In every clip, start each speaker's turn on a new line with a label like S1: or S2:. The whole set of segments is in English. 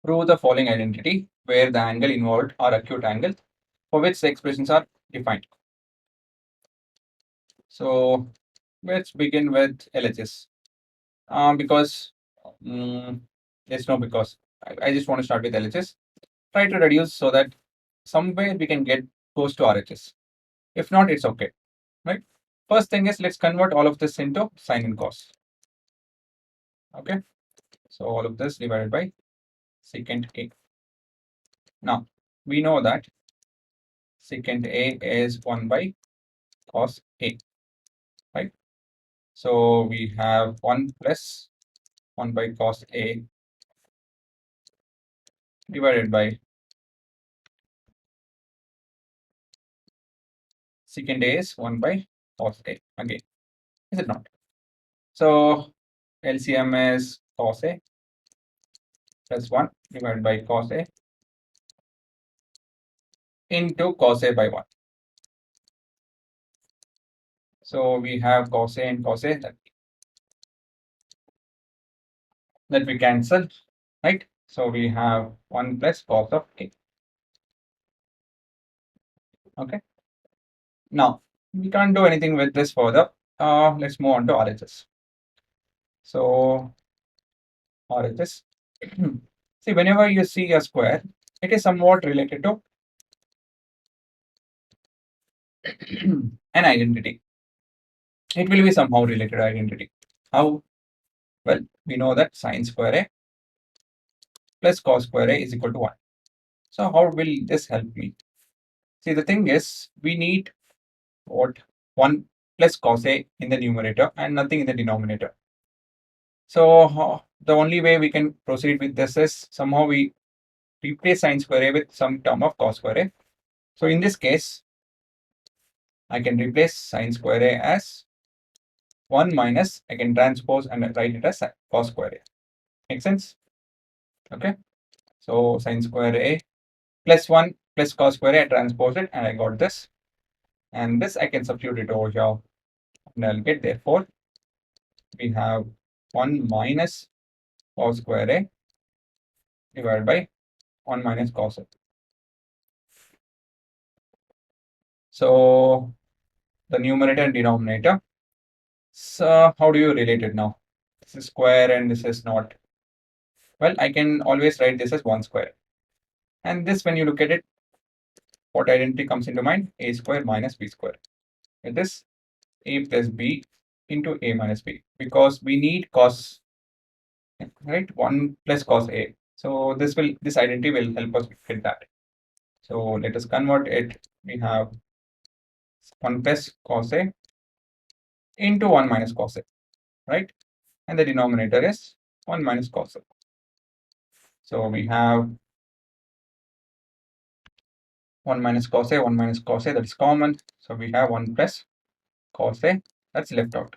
S1: Prove the following identity where the angle involved are acute angles for which the expressions are defined. So let's begin with LHS. Because there's no because. I just want to start with LHS. Try to reduce so that somewhere we can get close to RHS. If not, it's okay, right? First thing is let's convert all of this into sine and cos. Okay, so all of this divided by secant A. Now we know that secant A is 1 by cos A, right? So we have 1 plus 1 by cos A divided by secant A is 1 by cos A again, is it not? So LCM is cos A plus 1 divided by cos A into cos A by 1. So we have cos A and cos A that we cancel, right? So we have 1 plus cos of A. Okay. Now we can't do anything with this further. Let's move on to RHS. So RHS. See, whenever you see a square, it is somewhat related to an identity. It will be somehow related identity. How? Well, we know that sine square A plus cos square A is equal to 1. So how will this help me? See, the thing is, we need what? 1 plus cos A in the numerator and nothing in the denominator. So the only way we can proceed with this is somehow we replace sine square A with some term of cos square A. So in this case, I can replace sine square A as 1 minus, I can transpose and write it as cos square A. Make sense? Okay. So sine square A plus 1 plus cos square A, I transpose it and I got this. And this I can substitute it over here. And I'll get, therefore, we have 1 minus cos square A divided by 1 minus cos A. So the numerator and denominator. So how do you relate it now? This is square and this is not. Well, I can always write this as 1 square. And this, when you look at it, what identity comes into mind? A square minus B square. It is A plus B into A minus B, because we need cos, right? 1 plus cos A. So this identity will help us get that. So let us convert it. We have 1 plus cos A into 1 minus cos A, right? And the denominator is 1 minus cos A. So we have 1 minus cos A, 1 minus cos A, that's common. So we have 1 plus cos A, that's left out.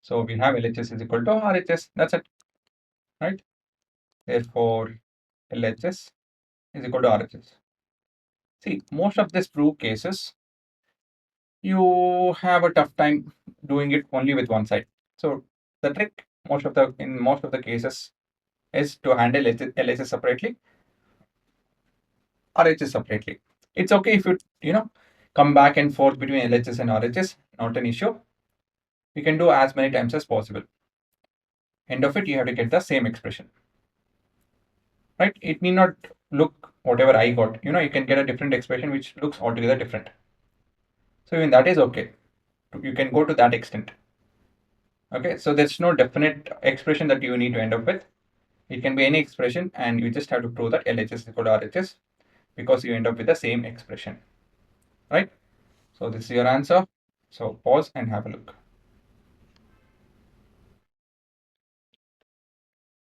S1: So we have LHS is equal to RHS, that's it, right? Therefore, LHS is equal to RHS. See, most of these proof cases, you have a tough time doing it only with one side. So the trick in most of the cases is to handle LHS separately, RHS separately. It's okay if you come back and forth between LHS and RHS, not an issue. You can do as many times as possible. End of it, you have to get the same expression, right? It need not look whatever I got. You can get a different expression which looks altogether different. So even that is okay. You can go to that extent. Okay, so there's no definite expression that you need to end up with. It can be any expression, and you just have to prove that LHS is equal to RHS because you end up with the same expression, right? So this is your answer. So pause and have a look.